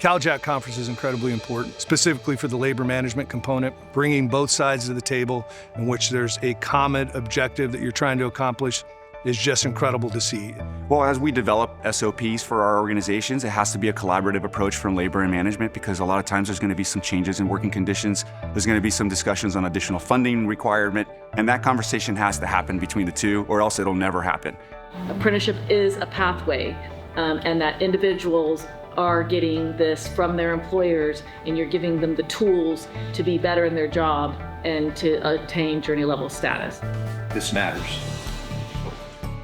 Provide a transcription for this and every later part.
Cal-JAC Conference is incredibly important, specifically for the labor management component, bringing both sides to the table in which there's a common objective that you're trying to accomplish is just incredible to see. Well, as we develop SOPs for our organizations, it has to be a collaborative approach from labor and management, because a lot of times there's going to be some changes in working conditions. There's going to be some discussions on additional funding requirement, and that conversation has to happen between the two, or else it'll never happen. Apprenticeship is a pathway, and that individuals are getting this from their employers, and you're giving them the tools to be better in their job and to attain journey level status. This matters.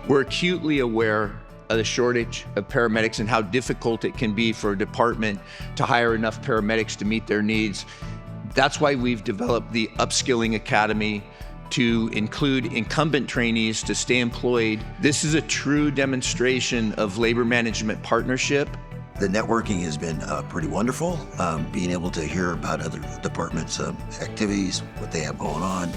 We're acutely aware of the shortage of paramedics and how difficult it can be for a department to hire enough paramedics to meet their needs. That's why we've developed the Upskilling Academy to include incumbent trainees to stay employed. This is a true demonstration of labor management partnership. The networking has been pretty wonderful, being able to hear about other departments' activities, what they have going on,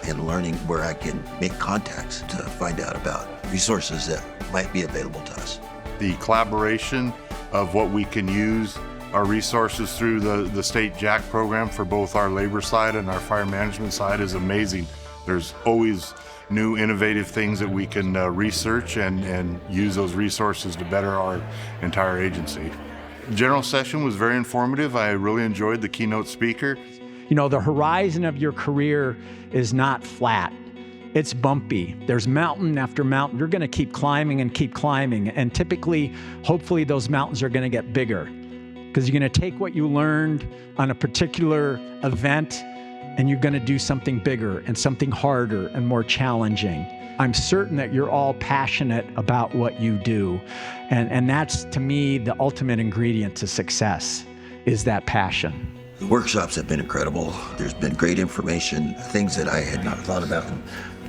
and learning where I can make contacts to find out about resources that might be available to us. The collaboration of what we can use our resources through the state JAC program for both our labor side and our fire management side is amazing. There's always new innovative things that we can research and use those resources to better our entire agency. General session was very informative. I really enjoyed the keynote speaker. You know, the horizon of your career is not flat. It's bumpy. There's mountain after mountain. You're going to keep climbing and keep climbing. And typically, hopefully, those mountains are going to get bigger, because you're going to take what you learned on a particular event and you're going to do something bigger and something harder and more challenging. I'm certain that you're all passionate about what you do. And that's, to me, the ultimate ingredient to success, is that passion. The workshops have been incredible. There's been great information, things that I had not thought about, and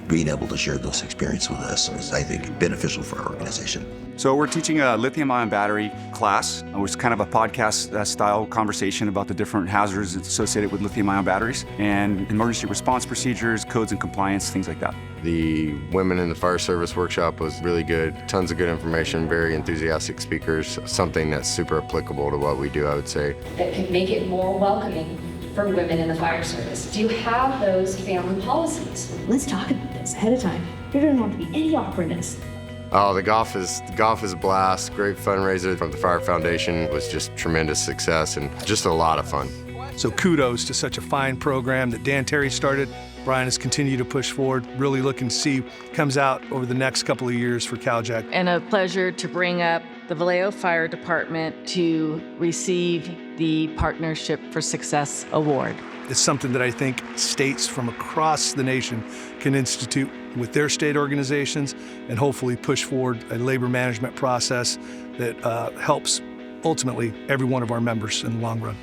being able to share those experiences with us is, I think, beneficial for our organization. So we're teaching a lithium-ion battery class, which is kind of a podcast-style conversation about the different hazards associated with lithium-ion batteries and emergency response procedures, codes and compliance, things like that. The Women in the Fire Service workshop was really good. Tons of good information, very enthusiastic speakers, something that's super applicable to what we do, I would say. That can make it more welcoming for women in the fire service. Do you have those family policies? Let's talk about this ahead of time. There doesn't want to be any awkwardness. Oh, the golf is a blast. Great fundraiser from the Fire Foundation. It was just tremendous success and just a lot of fun. So kudos to such a fine program that Dan Terry started. Brian has continued to push forward. Really looking to see what comes out over the next couple of years for Cal-JAC. And a pleasure to bring up the Vallejo Fire Department to receive the Partnership for Success Award. It's something that I think states from across the nation can institute with their state organizations and hopefully push forward a labor management process that helps ultimately every one of our members in the long run.